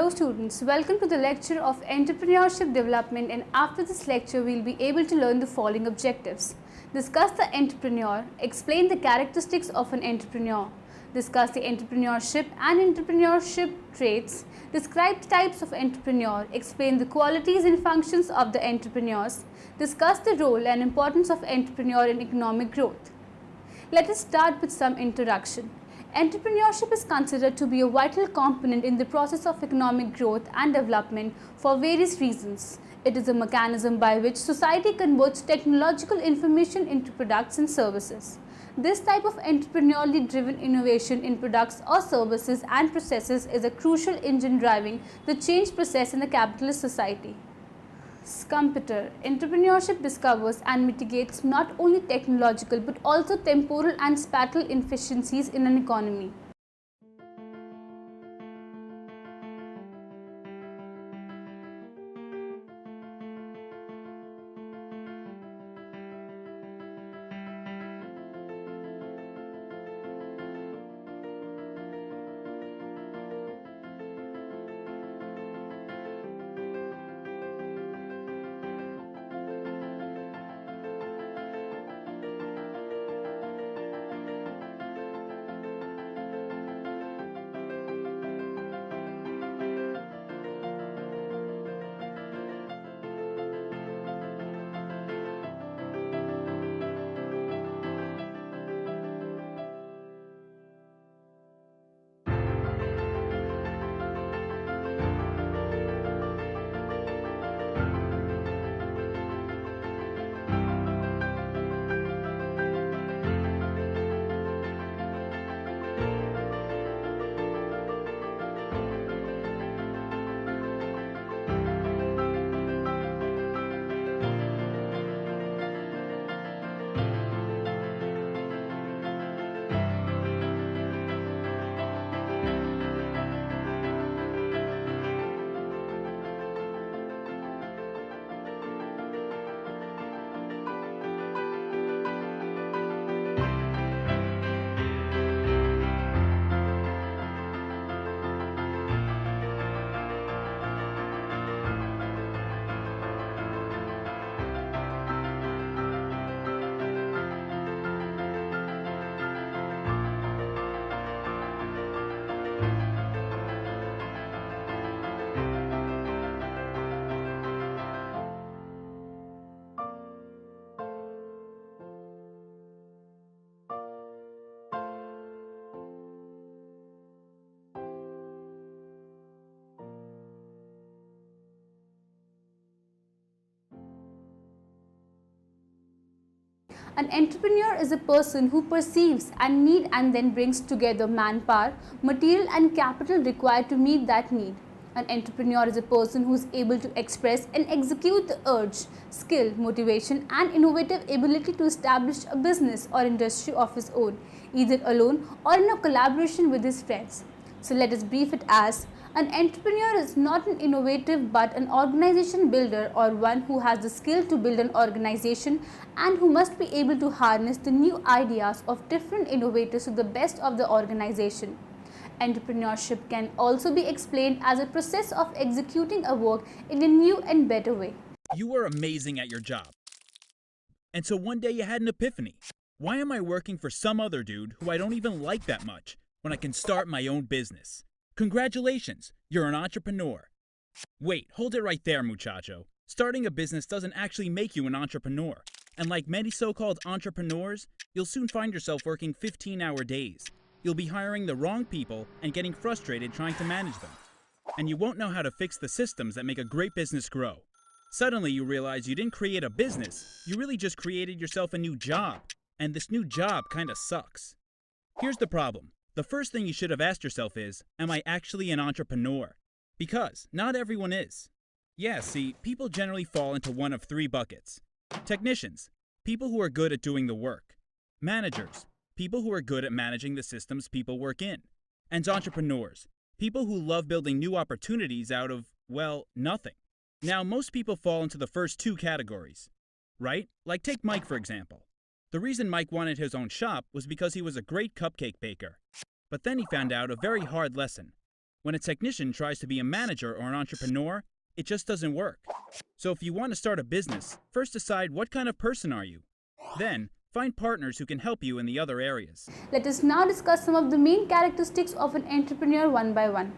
Hello students, welcome to the lecture of Entrepreneurship Development, and after this lecture we will be able to learn the following objectives. Discuss the entrepreneur, explain the characteristics of an entrepreneur, discuss the entrepreneurship and entrepreneurship traits, describe the types of entrepreneur, explain the qualities and functions of the entrepreneurs, discuss the role and importance of entrepreneur in economic growth. Let us start with some introduction. Entrepreneurship is considered to be a vital component in the process of economic growth and development for various reasons. It is a mechanism by which society converts technological information into products and services. This type of entrepreneurially driven innovation in products or services and processes is a crucial engine driving the change process in the capitalist society. Scumpeter. Entrepreneurship discovers and mitigates not only technological but also temporal and spatial inefficiencies in an economy. An entrepreneur is a person who perceives a need and then brings together manpower, material and capital required to meet that need. An entrepreneur is a person who is able to express and execute the urge, skill, motivation and innovative ability to establish a business or industry of his own, either alone or in a collaboration with his friends. So let us brief it as: an entrepreneur is not an innovative but an organization builder, or one who has the skill to build an organization and who must be able to harness the new ideas of different innovators to the best of the organization. Entrepreneurship can also be explained as a process of executing a work in a new and better way. You were amazing at your job. And so one day you had an epiphany. Why am I working for some other dude who I don't even like that much when I can start my own business? Congratulations, you're an entrepreneur. Wait, hold it right there, muchacho. Starting a business doesn't actually make you an entrepreneur. And like many so-called entrepreneurs, you'll soon find yourself working 15-hour days. You'll be hiring the wrong people and getting frustrated trying to manage them. And you won't know how to fix the systems that make a great business grow. Suddenly you realize you didn't create a business, you really just created yourself a new job. And this new job kinda sucks. Here's the problem. The first thing you should have asked yourself is, am I actually an entrepreneur? Because not everyone is. Yeah, see, people generally fall into one of three buckets. Technicians, people who are good at doing the work. Managers, people who are good at managing the systems people work in. And entrepreneurs, people who love building new opportunities out of, well, nothing. Now, most people fall into the first two categories, right? Like take Mike, for example. The reason Mike wanted his own shop was because he was a great cupcake baker. But then he found out a very hard lesson. When a technician tries to be a manager or an entrepreneur, it just doesn't work. So if you want to start a business, first decide what kind of person are you. Then, find partners who can help you in the other areas. Let us now discuss some of the main characteristics of an entrepreneur one by one.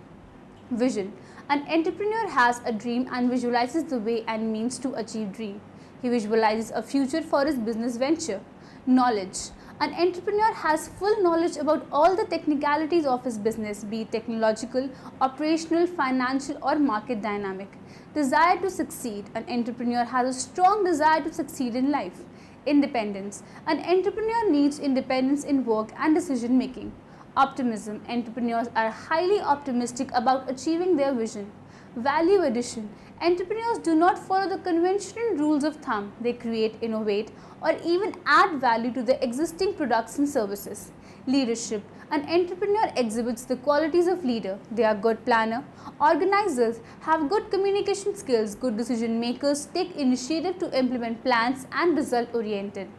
Vision. An entrepreneur has a dream and visualizes the way and means to achieve dream. He visualizes a future for his business venture. Knowledge. An entrepreneur has full knowledge about all the technicalities of his business, be it technological, operational, financial, or market dynamic. Desire to succeed. An entrepreneur has a strong desire to succeed in life. Independence. An entrepreneur needs independence in work and decision making. Optimism. Entrepreneurs are highly optimistic about achieving their vision. Value addition. Entrepreneurs do not follow the conventional rules of thumb. They create, innovate, or even add value to the existing products and services. Leadership. An entrepreneur exhibits the qualities of leader. They are good planner, organizers, have good communication skills, good decision makers, take initiative to implement plans, and result oriented.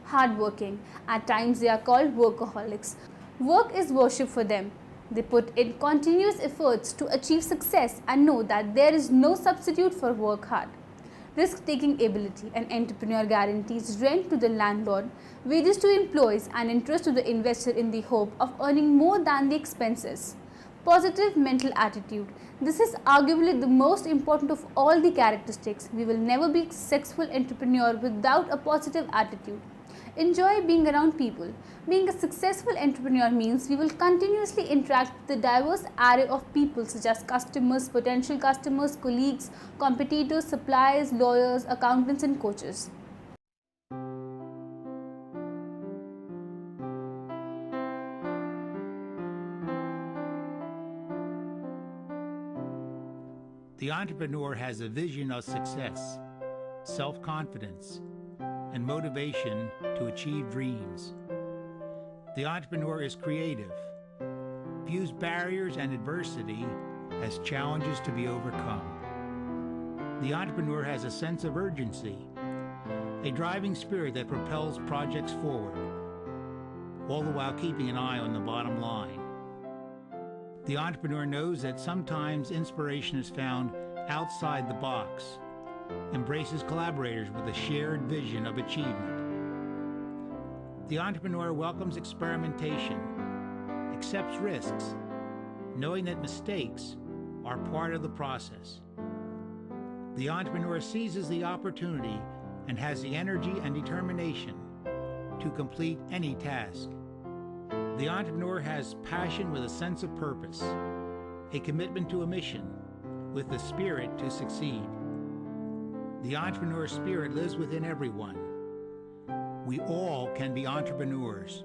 Hardworking. At times they are called workaholics. Work is worship for them. They put in continuous efforts to achieve success and know that there is no substitute for work hard. Risk-taking ability. An entrepreneur guarantees rent to the landlord, wages to employees, and interest to the investor in the hope of earning more than the expenses. Positive mental attitude. This is arguably the most important of all the characteristics. We will never be a successful entrepreneur without a positive attitude. Enjoy being around people. Being a successful entrepreneur means we will continuously interact with a diverse array of people such as customers, potential customers, colleagues, competitors, suppliers, lawyers, accountants, and coaches. The entrepreneur has a vision of success, self-confidence, and motivation to achieve dreams. The entrepreneur is creative, views barriers and adversity as challenges to be overcome. The entrepreneur has a sense of urgency, a driving spirit that propels projects forward, all the while keeping an eye on the bottom line. The entrepreneur knows that sometimes inspiration is found outside the box, embraces collaborators with a shared vision of achievement. The entrepreneur welcomes experimentation, accepts risks, knowing that mistakes are part of the process. The entrepreneur seizes the opportunity and has the energy and determination to complete any task. The entrepreneur has passion with a sense of purpose, a commitment to a mission, with the spirit to succeed. The entrepreneur spirit lives within everyone. We all can be entrepreneurs.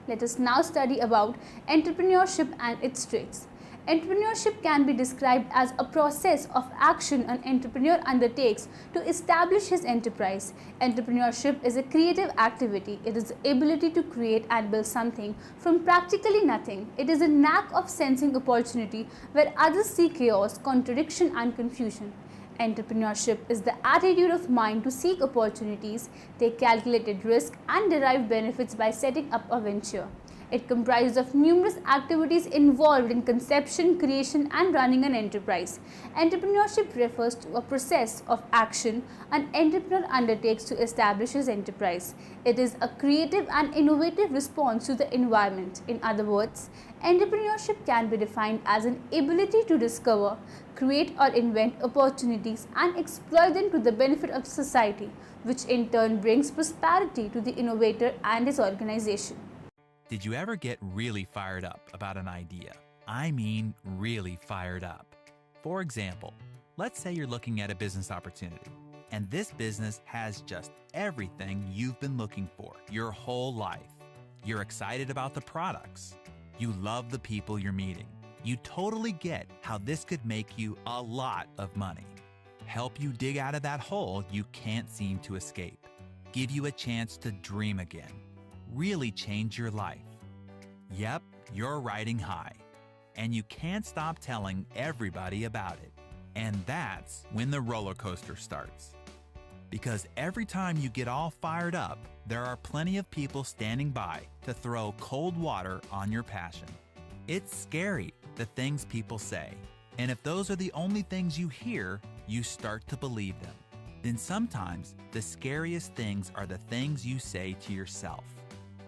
Let us now study about entrepreneurship and its traits. Entrepreneurship can be described as a process of action an entrepreneur undertakes to establish his enterprise. Entrepreneurship is a creative activity. It is the ability to create and build something from practically nothing. It is a knack of sensing opportunity where others see chaos, contradiction, and confusion. Entrepreneurship is the attitude of mind to seek opportunities, take calculated risk, and derive benefits by setting up a venture. It comprises of numerous activities involved in conception, creation, and running an enterprise. Entrepreneurship refers to a process of action an entrepreneur undertakes to establish his enterprise. It is a creative and innovative response to the environment. In other words, entrepreneurship can be defined as an ability to discover, create or invent opportunities and exploit them to the benefit of society, which in turn brings prosperity to the innovator and his organization. Did you ever get really fired up about an idea? I mean really fired up. For example, let's say you're looking at a business opportunity, and this business has just everything you've been looking for your whole life. You're excited about the products. You love the people you're meeting. You totally get how this could make you a lot of money, help you dig out of that hole you can't seem to escape, give you a chance to dream again, really change your life. Yep, you're riding high, and you can't stop telling everybody about it. And that's when the roller coaster starts. Because every time you get all fired up, there are plenty of people standing by to throw cold water on your passion. It's scary, the things people say. And if those are the only things you hear, you start to believe them. Then sometimes the scariest things are the things you say to yourself.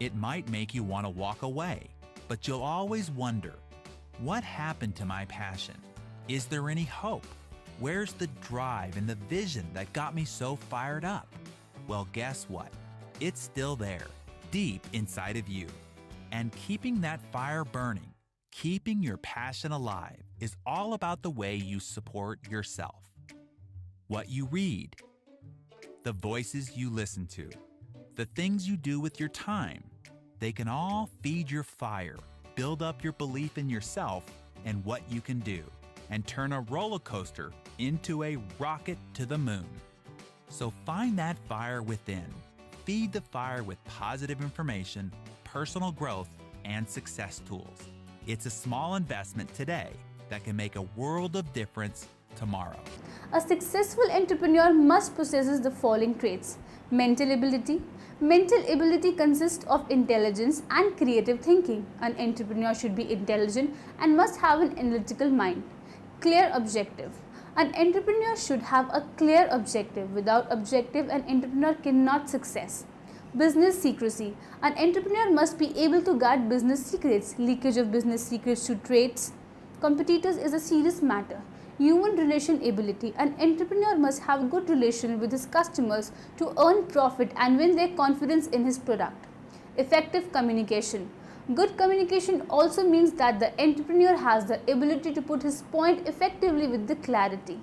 It might make you want to walk away, but you'll always wonder, what happened to my passion? Is there any hope? Where's the drive and the vision that got me so fired up? Well, guess what? It's still there, deep inside of you. And keeping that fire burning, keeping your passion alive, is all about the way you support yourself. What you read, the voices you listen to, the things you do with your time, they can all feed your fire, build up your belief in yourself and what you can do, and turn a roller coaster into a rocket to the moon. So find that fire within. Feed the fire with positive information, personal growth, and success tools. It's a small investment today that can make a world of difference tomorrow. A successful entrepreneur must possess the following traits. Mental ability. Mental ability consists of intelligence and creative thinking. An entrepreneur should be intelligent and must have an analytical mind. Clear objective. An entrepreneur should have a clear objective. Without objective, an entrepreneur cannot success. Business secrecy. An entrepreneur must be able to guard business secrets. Leakage of business secrets to trades, competitors is a serious matter. Human relation ability. An entrepreneur must have good relation with his customers to earn profit and win their confidence in his product. Effective communication. Good communication also means that the entrepreneur has the ability to put his point effectively with the clarity.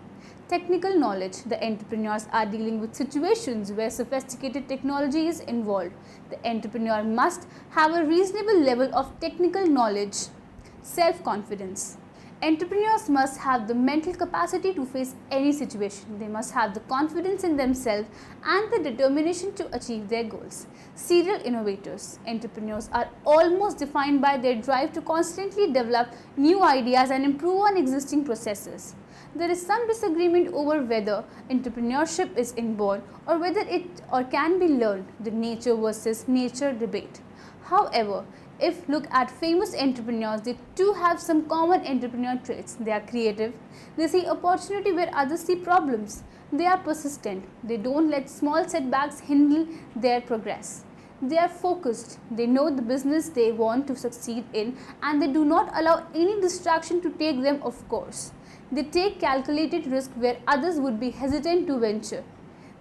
Technical knowledge. The entrepreneurs are dealing with situations where sophisticated technology is involved. The entrepreneur must have a reasonable level of technical knowledge. Self-confidence. Entrepreneurs must have the mental capacity to face any situation. They must have the confidence in themselves and the determination to achieve their goals. Serial innovators. Entrepreneurs are almost defined by their drive to constantly develop new ideas and improve on existing processes. There is some disagreement over whether entrepreneurship is inborn or whether it can be learned, the nature versus nature debate. However, if look at famous entrepreneurs, they too have some common entrepreneur traits. They are creative. They see opportunity where others see problems. They are persistent. They don't let small setbacks hinder their progress. They are focused. They know the business they want to succeed in and they do not allow any distraction to take them off course. They take calculated risk where others would be hesitant to venture.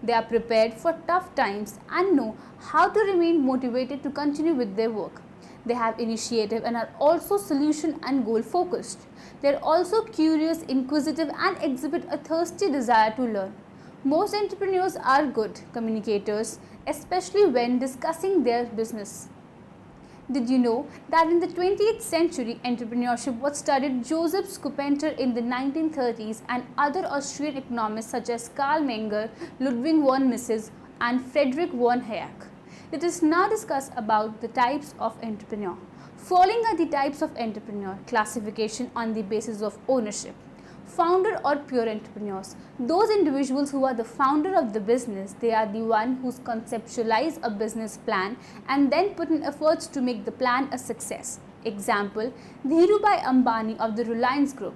They are prepared for tough times and know how to remain motivated to continue with their work. They have initiative and are also solution and goal focused. They are also curious, inquisitive and exhibit a thirsty desire to learn. Most entrepreneurs are good communicators, especially when discussing their business. Did you know that in the 20th century, entrepreneurship was studied Joseph Schumpeter in the 1930s and other Austrian economists such as Karl Menger, Ludwig von Mises and Friedrich von Hayek. Let us now discuss about the types of entrepreneur. Following are the types of entrepreneur. Classification on the basis of ownership. Founder or pure entrepreneurs. Those individuals who are the founder of the business, they are the one who conceptualize a business plan and then put in efforts to make the plan a success. Example, Dhirubhai Ambani of the Reliance Group.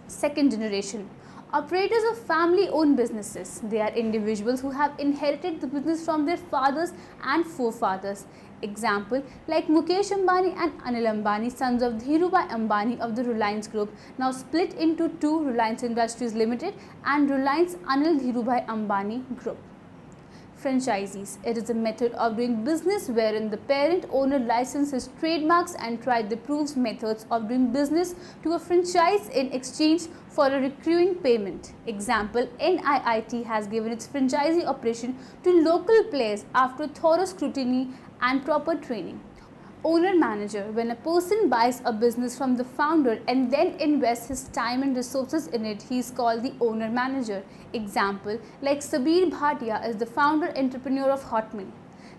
Second generation. Operators of family-owned businesses. They are individuals who have inherited the business from their fathers and forefathers. Example, like Mukesh Ambani and Anil Ambani, sons of Dhirubhai Ambani of the Reliance Group, now split into two, Reliance Industries Limited and Reliance Anil Dhirubhai Ambani Group. Franchisees. It is a method of doing business wherein the parent owner licenses trademarks and tries the proves methods of doing business to a franchise in exchange for a recurring payment. Example, NIIT has given its franchisee operation to local players after thorough scrutiny and proper training. Owner manager. When a person buys a business from the founder and then invests his time and resources in it, he is called the owner manager. Example, like Sabir Bhatia is the founder entrepreneur of Hotmail.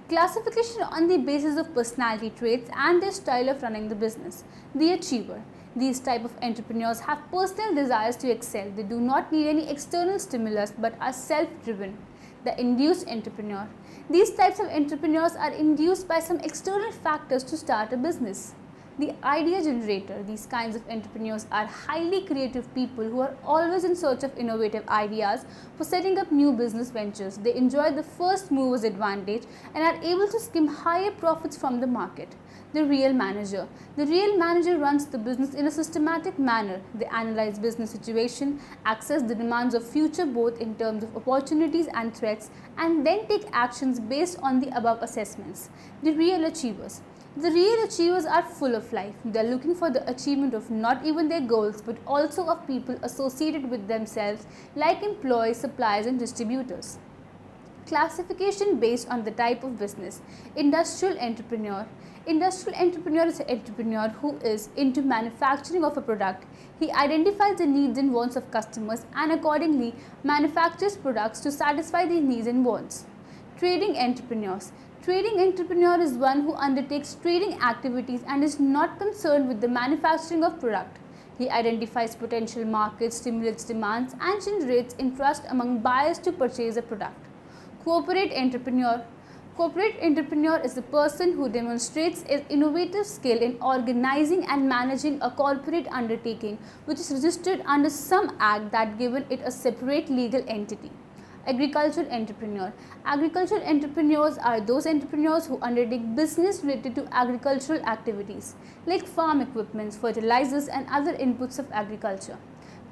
Classification on the basis of personality traits and their style of running the business. The achiever. These type of entrepreneurs have personal desires to excel. They do not need any external stimulus but are self-driven. The induced entrepreneur. These types of entrepreneurs are induced by some external factors to start a business. The idea generator. These kinds of entrepreneurs are highly creative people who are always in search of innovative ideas for setting up new business ventures. They enjoy the first mover's advantage and are able to skim higher profits from the market. The real manager. The real manager runs the business in a systematic manner. They analyze business situation, assess the demands of future both in terms of opportunities and threats, and then take actions based on the above assessments. The real achievers. The real achievers are full of life. They are looking for the achievement of not even their goals but also of people associated with themselves like employees, suppliers and distributors. Classification based on the type of business. Industrial entrepreneur. Industrial entrepreneur is an entrepreneur who is into manufacturing of a product. He identifies the needs and wants of customers and accordingly manufactures products to satisfy these needs and wants. Trading entrepreneurs. Trading entrepreneur is one who undertakes trading activities and is not concerned with the manufacturing of product. He identifies potential markets, stimulates demands and generates interest among buyers to purchase a product. Corporate entrepreneur. Corporate entrepreneur is the person who demonstrates an innovative skill in organizing and managing a corporate undertaking which is registered under some act that given it a separate legal entity. Agricultural entrepreneur. Agricultural entrepreneurs are those entrepreneurs who undertake business related to agricultural activities like farm equipments, fertilizers and other inputs of agriculture.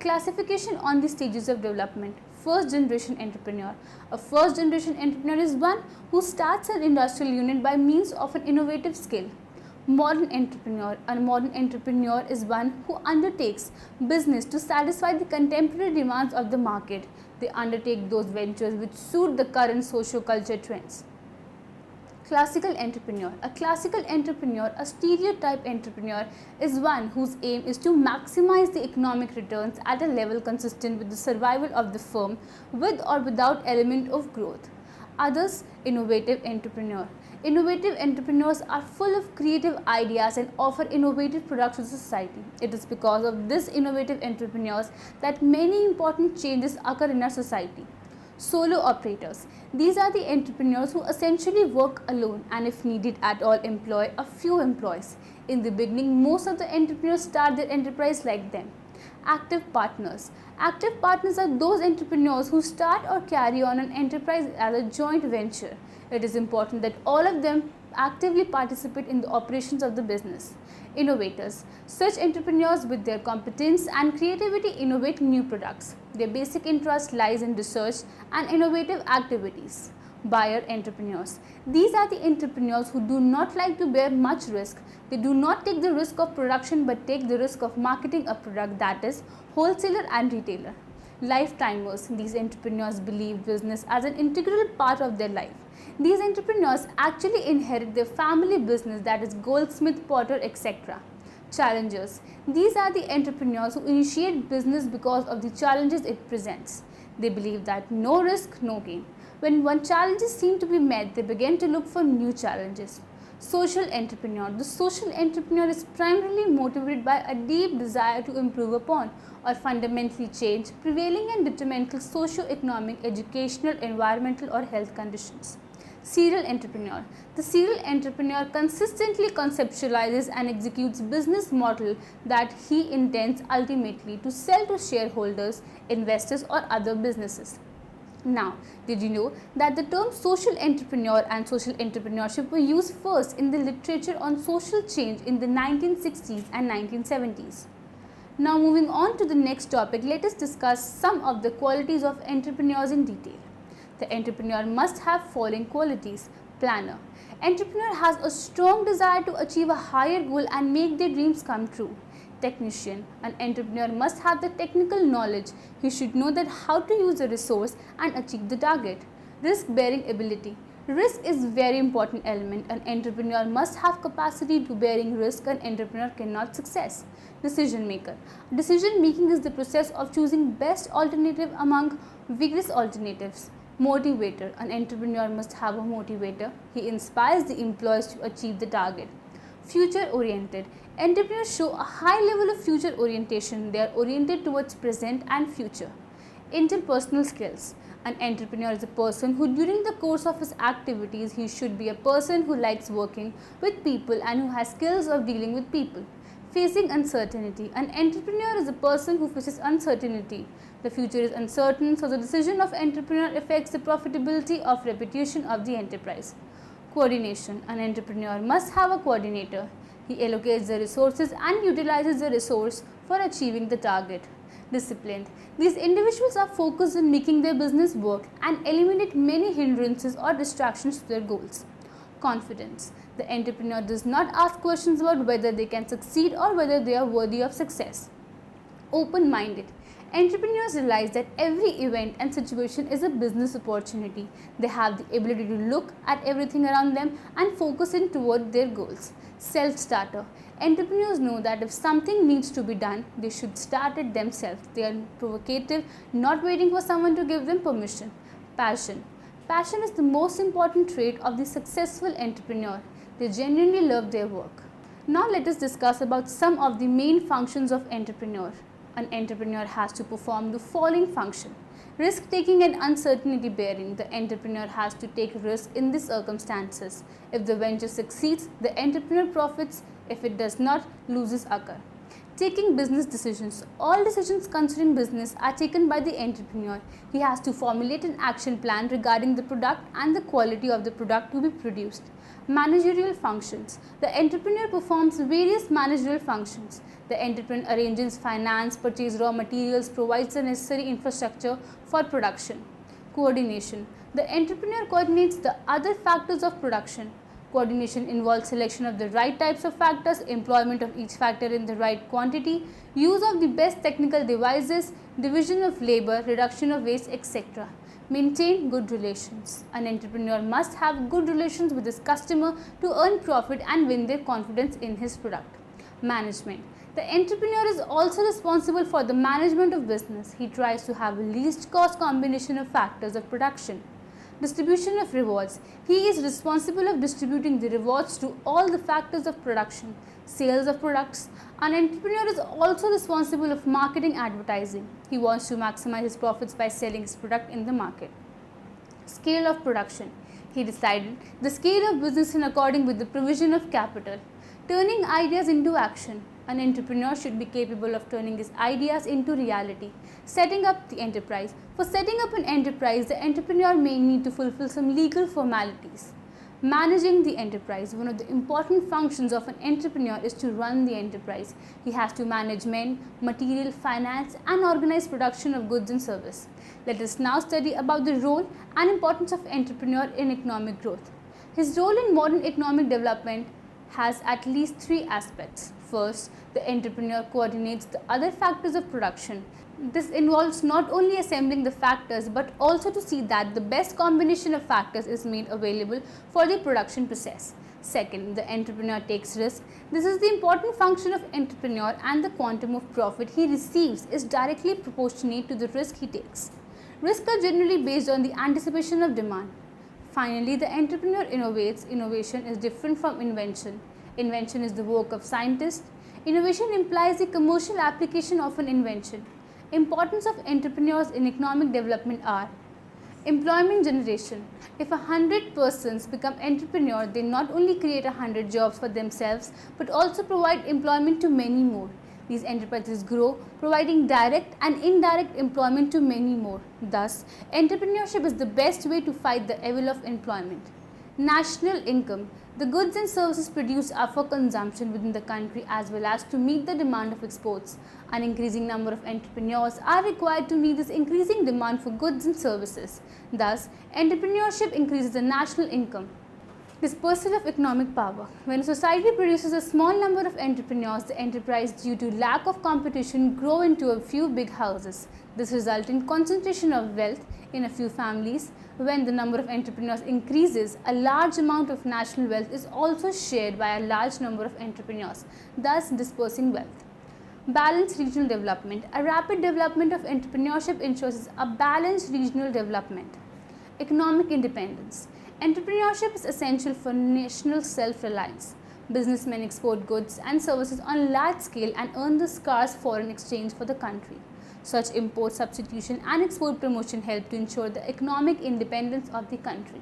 Classification on the stages of development. First generation entrepreneur. A first generation entrepreneur is one who starts an industrial unit by means of an innovative skill. Modern entrepreneur. A modern entrepreneur is one who undertakes business to satisfy the contemporary demands of the market. They undertake those ventures which suit the current socio-culture trends. Classical entrepreneur. A classical entrepreneur, a stereotype entrepreneur, is one whose aim is to maximize the economic returns at a level consistent with the survival of the firm with or without element of growth. Others, innovative entrepreneur. Innovative entrepreneurs are full of creative ideas and offer innovative products to society. It is because of these innovative entrepreneurs that many important changes occur in our society. Solo operators. These are the entrepreneurs who essentially work alone and if needed at all employ a few employees. In the beginning, most of the entrepreneurs start their enterprise like them. Active partners. Active partners are those entrepreneurs who start or carry on an enterprise as a joint venture. It is important that all of them actively participate in the operations of the business. Innovators. Such entrepreneurs with their competence and creativity innovate new products. Their basic interest lies in research and innovative activities. Buyer entrepreneurs. These are the entrepreneurs who do not like to bear much risk. They do not take the risk of production but take the risk of marketing a product, that is, wholesaler and retailer. Lifetimers. These entrepreneurs believe business as an integral part of their life. These entrepreneurs actually inherit their family business, that is goldsmith, potter, etc. Challengers. These are the entrepreneurs who initiate business because of the challenges it presents. They believe that no risk, no gain. When one challenges seem to be met, they begin to look for new challenges. Social entrepreneur. The social entrepreneur is primarily motivated by a deep desire to improve upon or fundamentally change prevailing and detrimental socio-economic, educational, environmental or health conditions. Serial entrepreneur. The serial entrepreneur consistently conceptualizes and executes business model that he intends ultimately to sell to shareholders, investors or other businesses. Now, did you know that the term social entrepreneur and social entrepreneurship were used first in the literature on social change in the 1960s and 1970s? Now moving on to the next topic, let us discuss some of the qualities of entrepreneurs in detail. The entrepreneur must have following qualities. Planner. Entrepreneur has a strong desire to achieve a higher goal and make their dreams come true. Technician. An entrepreneur must have the technical knowledge. He should know that how to use a resource and achieve the target. Risk-bearing ability. Risk is very important element. An entrepreneur must have capacity to bearing risk. An entrepreneur cannot success. Decision maker. Decision making is the process of choosing best alternative among vigorous alternatives. Motivator. An entrepreneur must have a motivator. He inspires the employees to achieve the target. Future oriented. Entrepreneurs show a high level of future orientation. They are oriented towards present and future. interpersonal skills. An entrepreneur is a person who during the course of his activities he should be a person who likes working with people and who has skills of dealing with people. Facing uncertainty. An entrepreneur is a person who faces uncertainty. The future is uncertain, so the decision of entrepreneur affects the profitability of reputation of the enterprise. Coordination. An entrepreneur must have a coordinator. He allocates the resources and utilizes the resource for achieving the target. Disciplined. These individuals are focused on making their business work and eliminate many hindrances or distractions to their goals. Confidence. The entrepreneur does not ask questions about whether they can succeed or whether they are worthy of success. Open-minded. Entrepreneurs realize that every event and situation is a business opportunity. They have the ability to look at everything around them and focus in toward their goals. Self-starter. Entrepreneurs know that if something needs to be done, they should start it themselves. They are provocative, not waiting for someone to give them permission. Passion. Passion is the most important trait of the successful entrepreneur. They genuinely love their work. Now let us discuss about some of the main functions of entrepreneur. An entrepreneur has to perform the following function. Risk-taking and uncertainty-bearing. The entrepreneur has to take risks in the circumstances. If the venture succeeds, the entrepreneur profits. If it does not, losses occur. Taking business decisions. All decisions concerning business are taken by the entrepreneur. He has to formulate an action plan regarding the product and the quality of the product to be produced. Managerial functions. The entrepreneur performs various managerial functions. The entrepreneur arranges finance, purchases raw materials, provides the necessary infrastructure for production. Coordination. The entrepreneur coordinates the other factors of production. Coordination involves selection of the right types of factors, employment of each factor in the right quantity, use of the best technical devices, division of labor, reduction of waste, etc. Maintain good relations. An entrepreneur must have good relations with his customer to earn profit and win their confidence in his product. Management. The entrepreneur is also responsible for the management of business. He tries to have a least cost combination of factors of production. Distribution of rewards. He is responsible of distributing the rewards to all the factors of production. Sales of products. An entrepreneur is also responsible of marketing advertising. He wants to maximize his profits by selling his product in the market. Scale of production. He decided the scale of business in accordance with the provision of capital. Turning ideas into action. An entrepreneur should be capable of turning his ideas into reality. Setting up the enterprise. For setting up an enterprise, the entrepreneur may need to fulfill some legal formalities. Managing the enterprise. One of the important functions of an entrepreneur is to run the enterprise. He has to manage men, material, finance, and organize production of goods and service. Let us now study about the role and importance of entrepreneur in economic growth. His role in modern economic development has at least three aspects. First, the entrepreneur coordinates the other factors of production. This involves not only assembling the factors but also to see that the best combination of factors is made available for the production process. Second, the entrepreneur takes risk. This is the important function of entrepreneur, and the quantum of profit he receives is directly proportionate to the risk he takes. Risks are generally based on the anticipation of demand. Finally, the entrepreneur innovates. Innovation is different from invention. Invention is the work of scientists. Innovation implies the commercial application of an invention. Importance of entrepreneurs in economic development are: employment generation. If 100 persons become entrepreneur, they not only create 100 jobs for themselves but also provide employment to many more. These enterprises grow, providing direct and indirect employment to many more. Thus, entrepreneurship is the best way to fight the evil of employment. National income. The goods and services produced are for consumption within the country as well as to meet the demand of exports. An increasing number of entrepreneurs are required to meet this increasing demand for goods and services. Thus, entrepreneurship increases the national income. Dispersal of economic power. When a society produces a small number of entrepreneurs, the enterprise, due to lack of competition, grow into a few big houses. This results in concentration of wealth in a few families. When the number of entrepreneurs increases, a large amount of national wealth is also shared by a large number of entrepreneurs, thus dispersing wealth. Balanced regional development. A rapid development of entrepreneurship ensures a balanced regional development. Economic independence. Entrepreneurship is essential for national self-reliance. Businessmen export goods and services on a large scale and earn the scarce foreign exchange for the country. Such import substitution and export promotion help to ensure the economic independence of the country.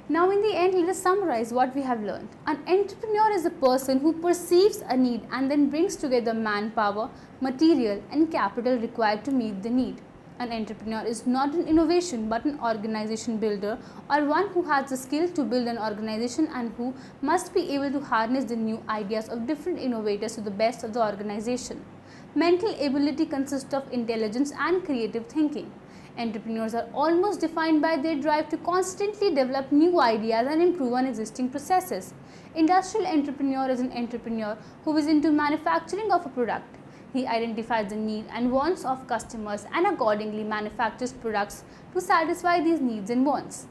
Now, in the end, let us summarize what we have learned. An entrepreneur is a person who perceives a need and then brings together manpower, material, and capital required to meet the need. An entrepreneur is not an innovation but an organization builder, or one who has the skill to build an organization and who must be able to harness the new ideas of different innovators to the best of the organization. Mental ability consists of intelligence and creative thinking. Entrepreneurs are almost defined by their drive to constantly develop new ideas and improve on existing processes. Industrial entrepreneur is an entrepreneur who is into manufacturing of a product. He identifies the need and wants of customers and accordingly manufactures products to satisfy these needs and wants.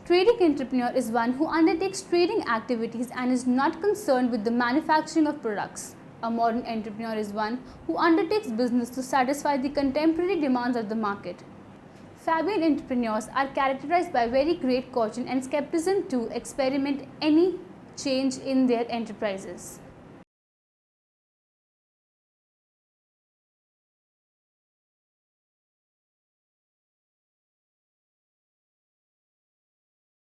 Trading entrepreneur is one who undertakes trading activities and is not concerned with the manufacturing of products. A modern entrepreneur is one who undertakes business to satisfy the contemporary demands of the market. Fabian entrepreneurs are characterized by very great caution and skepticism to experiment any change in their enterprises.